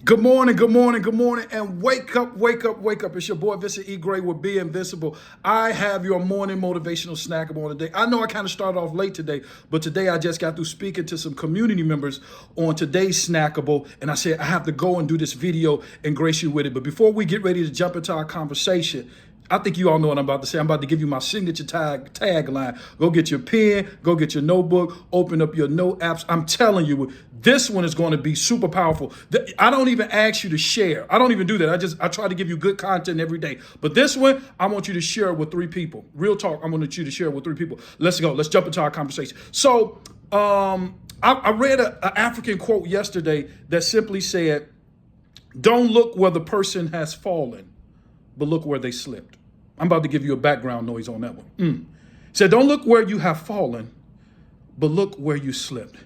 Good morning, good morning, good morning, and wake up, wake up, wake up. It's your boy Vincent E. Gray with Be Invincible. I have your morning motivational snackable on today. I know I kind of started off late today, but today I just got through speaking to some community members on today's snackable, and I said I have to go and do this video and grace you with it. But before we get ready to jump into our conversation, I think you all know what I'm about to say. I'm about to give you my signature tagline. Go get your pen, go get your notebook, open up your note apps. I'm telling you, this one is going to be super powerful. I don't even ask you to share. I don't even do that. I try to give you good content every day. But this one, I want you to share it with 3 people. Real talk, I want you to share it with 3 people. Let's go. Let's jump into our conversation. So I read an African quote yesterday that simply said, "Don't look where the person has fallen, but look where they slipped." I'm about to give you a background noise on that one. Said, "Don't look where you have fallen, but look where you slipped."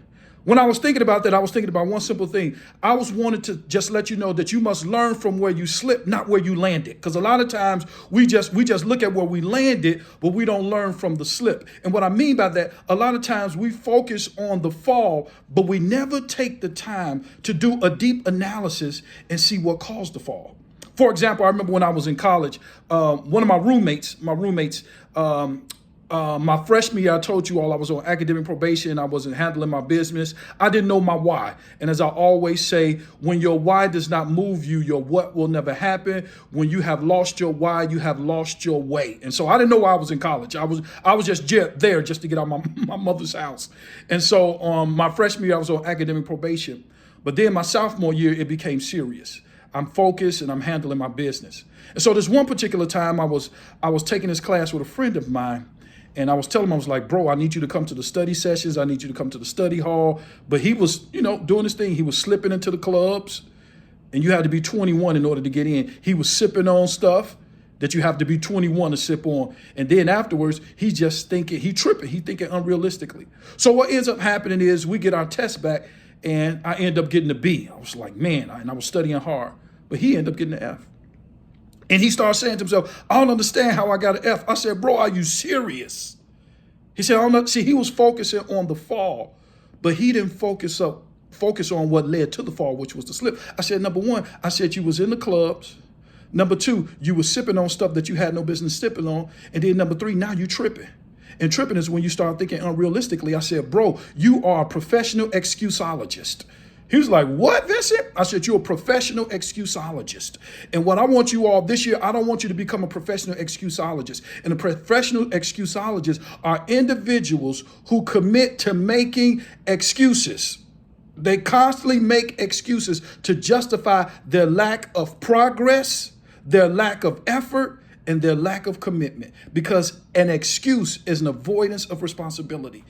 When I was thinking about that, I was thinking about one simple thing. I was wanted to just let you know that you must learn from where you slipped, not where you landed. Because a lot of times we just look at where we landed, but we don't learn from the slip. And what I mean by that, a lot of times we focus on the fall, but we never take the time to do a deep analysis and see what caused the fall. For example, I remember when I was in college, one of my roommates, my freshman year, I told you all I was on academic probation. I wasn't handling my business. I didn't know my why. And as I always say, when your why does not move you, your what will never happen. When you have lost your why, you have lost your way. And so I didn't know why I was in college. I was just there just to get out of my mother's house. And so my freshman year, I was on academic probation. But then my sophomore year, it became serious. I'm focused and I'm handling my business. And so this one particular time I was taking this class with a friend of mine, and I was telling him, I was like, "Bro, I need you to come to the study sessions. I need you to come to the study hall." But he was, doing his thing. He was slipping into the clubs, and you had to be 21 in order to get in. He was sipping on stuff that you have to be 21 to sip on. And then afterwards, he's just thinking, he tripping. He thinking unrealistically. So what ends up happening is we get our test back, and I end up getting a B. I was like, man, and I was studying hard. But he ended up getting an F. And he started saying to himself, "I don't understand how I got an F." I said, "Bro, are you serious?" He said, "I don't know." See, he was focusing on the fall, but he didn't focus on what led to the fall, which was the slip. I said, number one, I said you was in the clubs. Number two, you was sipping on stuff that you had no business sipping on. And then number three, now you tripping. And tripping is when you start thinking unrealistically. I said, "Bro, you are a professional excusologist." He was like, "What, Vincent?" I said, "You're a professional excusologist." And what I want you all this year, I don't want you to become a professional excusologist. And a professional excusologist are individuals who commit to making excuses. They constantly make excuses to justify their lack of progress, their lack of effort, and their lack of commitment. Because an excuse is an avoidance of responsibility.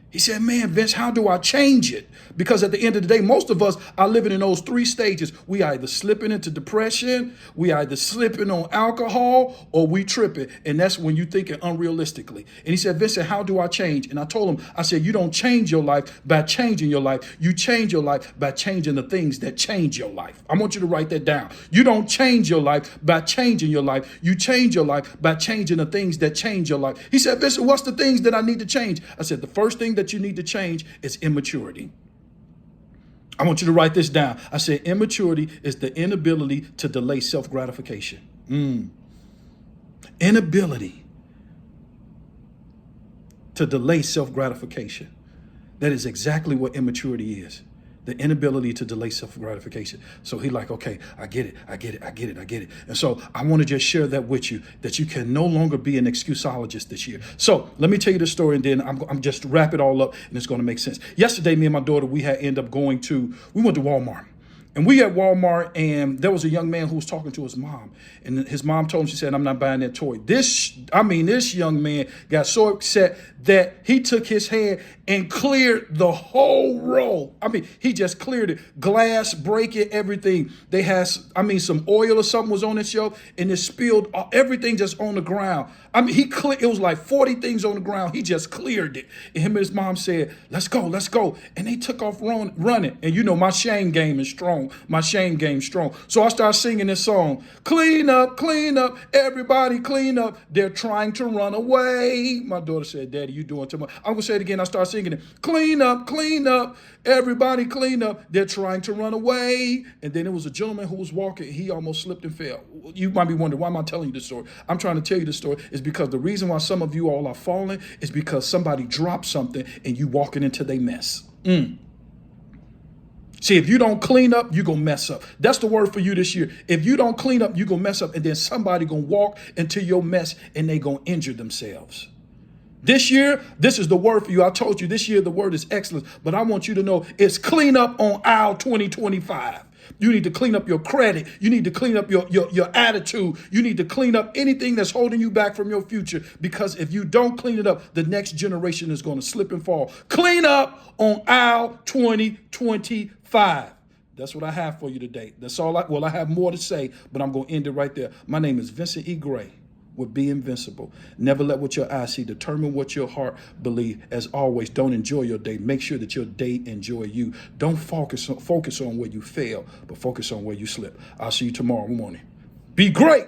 He said, "Man, Vince, how do I change it?" Because at the end of the day, most of us are living in those 3 stages. We either slipping into depression, we either slipping on alcohol, or we tripping. And that's when you thinking unrealistically. And he said, "Vincent, how do I change?" And I told him, I said, "You don't change your life by changing your life. You change your life by changing the things that change your life." I want you to write that down. You don't change your life by changing your life. You change your life by changing the things that change your life. He said, "Vincent, what's the things that I need to change?" I said, "The first thing that you need to change is immaturity." I want you to write this down. I said, immaturity is the inability to delay self-gratification. Inability to delay self-gratification. That is exactly what immaturity is. The inability to delay self-gratification. So he like, okay, I get it. And so I want to just share that with you, that you can no longer be an excusologist this year. So let me tell you the story, and then I'm just wrap it all up, and it's going to make sense. Yesterday, me and my daughter, we went to Walmart. And we at Walmart, and there was a young man who was talking to his mom. And his mom told him, she said, "I'm not buying that toy." This young man got so upset that he took his hand and cleared the whole row. He just cleared it. Glass, breaking, everything. They had, some oil or something was on the shelf, and it spilled everything just on the ground. It was like 40 things on the ground. He just cleared it. And him and his mom said, let's go. And they took off running. And my shame game is strong. So I started singing this song. Clean up, everybody clean up. They're trying to run away. My daughter said, "Daddy, you doing too much." I'm going to say it again. I started singing. singing it. Clean up, everybody clean up. They're trying to run away. And then there was a gentleman who was walking. He almost slipped and fell. You might be wondering, why am I telling you this story? I'm trying to tell you this story is because the reason why some of you all are falling is because somebody dropped something and you walking into their mess. See, if you don't clean up, you're going to mess up. That's the word for you this year. If you don't clean up, you're going to mess up. And then somebody going to walk into your mess and they going to injure themselves. This year, this is the word for you. I told you this year the word is excellence. But I want you to know it's clean up on aisle 2025. You need to clean up your credit. You need to clean up your attitude. You need to clean up anything that's holding you back from your future. Because if you don't clean it up, the next generation is going to slip and fall. Clean up on aisle 2025. That's what I have for you today. That's all I have more to say, but I'm going to end it right there. My name is Vincent E. Gray with Be Invincible. Never let what your eyes see determine what your heart believe. As always, don't enjoy your day. Make sure that your day enjoy you. Don't focus on where you fail, but focus on where you slip. I'll see you tomorrow morning. Be great.